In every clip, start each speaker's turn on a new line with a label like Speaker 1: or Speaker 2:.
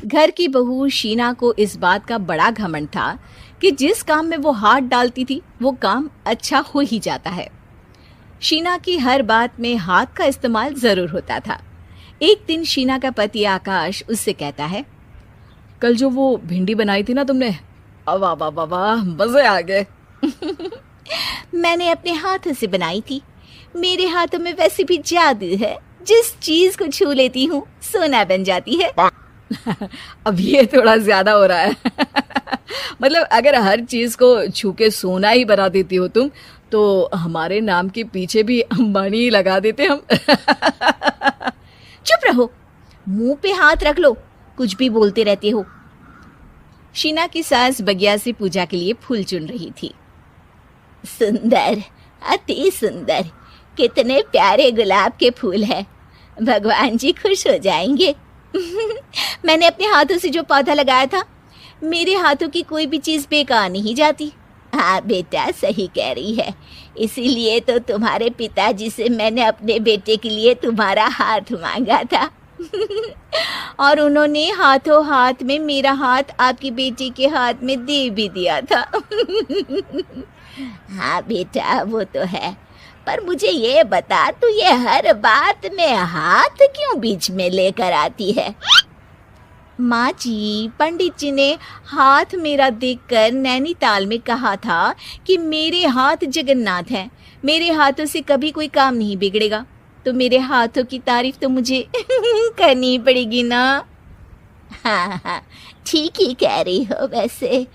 Speaker 1: घर की बहू शीना को इस बात का बड़ा घमंड था कि जिस काम में वो हाथ डालती थी वो काम अच्छा हो ही जाता है। शीना की हर बात में हाथ का इस्तेमाल जरूर होता था। एक दिन शीना का पति आकाश उससे कहता है,
Speaker 2: कल जो वो भिंडी बनाई थी ना तुमने, वाह वाह वाह वाह, मजे आ गए।
Speaker 1: मैंने अपने हाथों से बनाई थी। मेरे हाथों में वैसे भी जादू है, जिस चीज को छू लेती हूँ सोना बन जाती है।
Speaker 2: अब ये थोड़ा ज्यादा हो रहा है। मतलब अगर हर चीज को छू के सोना ही बना देती हो तुम, तो हमारे नाम के पीछे भी अंबानी ही लगा देते हम।
Speaker 1: चुप रहो, मुंह पे हाथ रख लो, कुछ भी बोलते रहते हो। शीना की सास बगिया से पूजा के लिए फूल चुन रही थी। सुंदर, अति सुंदर, कितने प्यारे गुलाब के फूल हैं। भगवान जी खुश हो जाएंगे। मैंने अपने हाथों से जो पौधा लगाया था, मेरे हाथों की कोई भी चीज बेकार नहीं जाती। हाँ बेटा, सही कह रही है। इसीलिए तो तुम्हारे पिताजी से मैंने अपने बेटे के लिए तुम्हारा हाथ मांगा था। और उन्होंने हाथों हाथ में मेरा हाथ आपकी बेटी के हाथ में दे भी दिया था। हाँ बेटा, वो तो है, पर मुझे ये बता, तू ये हर बात में हाथ क्यों बीच में लेकर आती है? माँ जी, पंडित जी ने हाथ मेरा देखकर नैनीताल में कहा था कि मेरे हाथ जगन्नाथ हैं, मेरे हाथों से कभी कोई काम नहीं बिगड़ेगा, तो मेरे हाथों की तारीफ तो मुझे करनी पड़ेगी ना। हाँ हाँ, ठीक ही कह रही हो। वैसे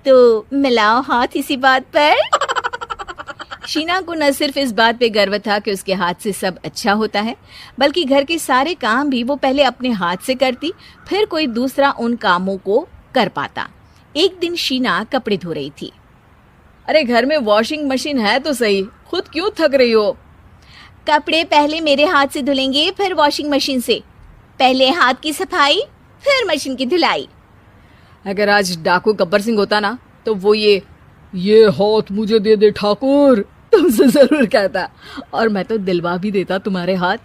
Speaker 1: तो मिलाओ हाथ इसी बात पर। शीना को न सिर्फ इस बात पे गर्व था कि उसके हाथ से सब अच्छा होता है, बल्कि घर के सारे काम भी वो पहले अपने हाथ से करती, फिर कोई दूसरा उन कामों को कर पाता। एक दिन शीना कपड़े धो रही थी।
Speaker 2: अरे घर में वॉशिंग मशीन है तो सही, खुद क्यों थक रही हो?
Speaker 1: कपड़े पहले मेरे हाथ से धुलेंगे, फिर वॉशिंग मशीन से। पहले हाथ की सफाई, फिर मशीन की धुलाई।
Speaker 2: अगर आज डाकू गब्बर सिंह होता ना, तो वो ये हाथ मुझे दे दे ठाकुर तुमसे जरूर कहता, और मैं तो दिलवा भी देता तुम्हारे हाथ।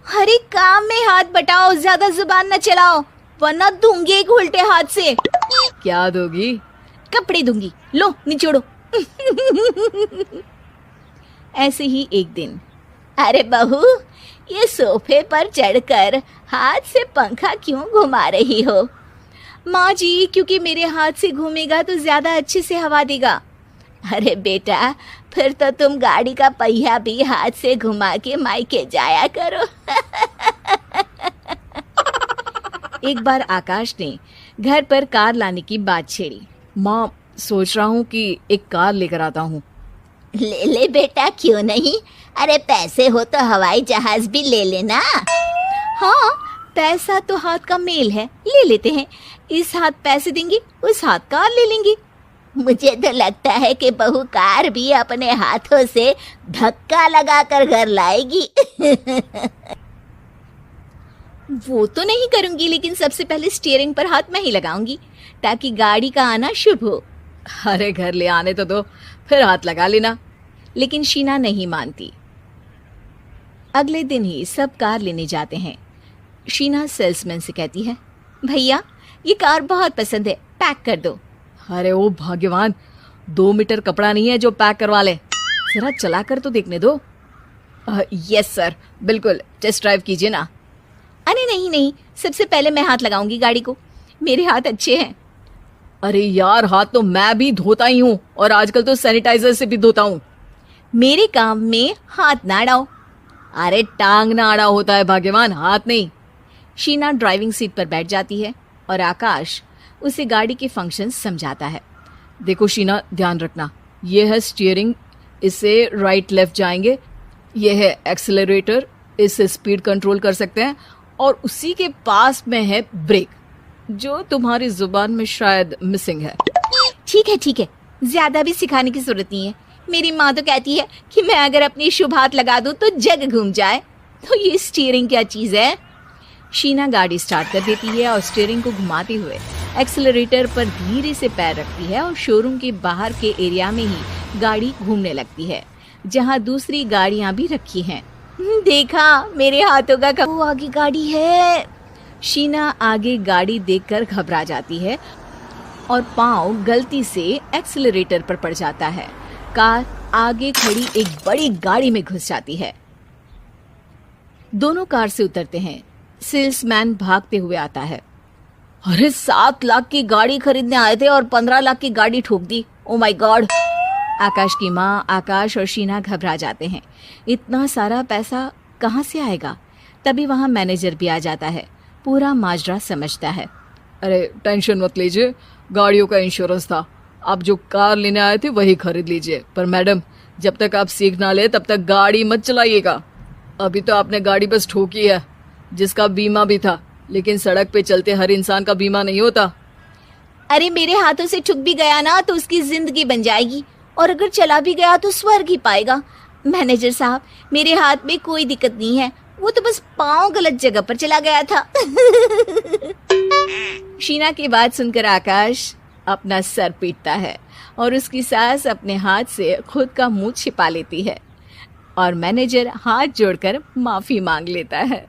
Speaker 1: हर एक काम में हाथ बटाओ, ज्यादा जुबान न चलाओ, वरना दूंगी एक उल्टे हाथ से।
Speaker 2: क्या दोगी?
Speaker 1: कपड़े दूंगी, लो निचोड़ो। ऐसे ही एक दिन, अरे बहू, ये सोफे पर चढ़कर हाथ से पंखा क्यों घुमा रही हो? माँ जी, क्योंकि मेरे हाथ से घूमेगा तो ज्यादा अच्छे से हवा देगा। अरे बेटा, फिर तो तुम गाड़ी का पहिया भी हाथ से घुमा के मायके जाया करो। एक बार आकाश ने घर पर कार लाने की बात छेड़ी।
Speaker 2: माँ, सोच रहा हूँ कि एक कार लेकर आता हूँ।
Speaker 1: ले ले बेटा, क्यों नहीं? अरे पैसे हो तो हवाई जहाज भी ले लेना। हाँ, पैसा तो हाथ का मेल है, ले लेते हैं। इस हाथ पैसे देंगी, उस हाथ कार ले लेंगी। मुझे तो लगता है कि बहू कार भी अपने हाथों से धक्का लगाकर घर लाएगी। वो तो नहीं करूंगी, लेकिन सबसे पहले स्टीयरिंग पर हाथ मैं ही लगाऊंगी, ताकि गाड़ी का आना शुभ हो।
Speaker 2: अरे घर ले आने तो दो, फिर हाथ लगा लेना।
Speaker 1: लेकिन शीना नहीं मानती। अगले दिन ही सब कार लेने जाते हैं। शीना सेल्समैन से कहती है, भैया ये कार बहुत पसंद है, पैक कर दो।
Speaker 2: अरे ओ भाग्यवान, 2 मीटर कपड़ा नहीं है जो पैक करवा ले, जरा चला कर तो देखने दो। यस सर, बिल्कुल, टेस्ट ड्राइव कीजिए ना।
Speaker 1: अरे नहीं नहीं, सबसे पहले मैं हाथ लगाऊंगी गाड़ी को, मेरे हाथ अच्छे हैं।
Speaker 2: अरे यार, हाथ तो मैं भी धोता ही हूँ, और आजकल तो सैनिटाइजर से भी धोता हूँ।
Speaker 1: मेरे काम में हाथ ना अड़ाओ।
Speaker 2: अरे टांग ना अड़ा होता है भाग्यवान, हाथ नहीं।
Speaker 1: शीना ड्राइविंग सीट पर बैठ जाती है और आकाश उसे गाड़ी के फंक्शंस समझाता है।
Speaker 2: देखो शीना, ध्यान रखना, ये है स्टीयरिंग, इससे राइट लेफ्ट जाएंगे। ये है एक्सेलरेटर, इससे स्पीड कंट्रोल कर सकते हैं, और उसी के पास में है ब्रेक, जो तुम्हारी जुबान में शायद मिसिंग है।
Speaker 1: ठीक है, ज्यादा भी सिखाने की जरूरत नहीं है। मेरी माँ तो कहती है कि मैं अगर अपनी शुभ हाथ लगा दूं तो जग घूम जाए, तो ये स्टीयरिंग क्या चीज है? शीना गाड़ी स्टार्ट कर देती है और स्टीयरिंग को घुमाते हुए एक्सेलरेटर पर धीरे से पैर रखती है, और शोरूम के बाहर के एरिया में ही गाड़ी घूमने लगती है, जहाँ दूसरी गाड़ियाँ भी रखी हैं। देखा, मेरे हाथों का वो आगे गाड़ी है।
Speaker 2: शीना आगे गाड़ी देखकर घबरा जाती है और पाँव गलती से एक्सीलरेटर पर पड़ जाता है। कार आगे खड़ी एक बड़ी गाड़ी में घुस जाती है। दोनों कार से उतरते हैं। सेल्समैन भागते हुए आता है। अरे 7 लाख की गाड़ी खरीदने आए थे और 15 लाख की गाड़ी ठोक दी। Oh my God. आकाश की माँ, आकाश और शीना घबरा जाते हैं। इतना सारा पैसा कहाँ से आएगा? तभी वहाँ मैनेजर भी आ जाता है। पूरा माजरा समझता है। अरे टेंशन मत लीजिए, गाड़ियों का इंश्योरेंस था। आप जो कार लेने आए थे वही खरीद लीजिए। पर मैडम, जब तक आप सीख ना ले तब तक गाड़ी मत चलाइएगा। अभी तो आपने गाड़ी बस ठोकी है, जिसका बीमा भी था, लेकिन सड़क पे चलते हर इंसान का बीमा नहीं होता।
Speaker 1: अरे मेरे हाथों से ठुक भी गया ना तो उसकी जिंदगी बन जाएगी, और अगर चला भी गया तो स्वर्ग ही पाएगा। मैनेजर साहब, मेरे हाथ में कोई दिक्कत नहीं है, वो तो बस पाँव गलत जगह पर चला गया था।
Speaker 2: शीना की बात सुनकर आकाश अपना सर पीटता है और उसकी सास अपने हाथ से खुद का मुंह छिपा लेती है और मैनेजर हाथ जोड़कर माफी मांग लेता है।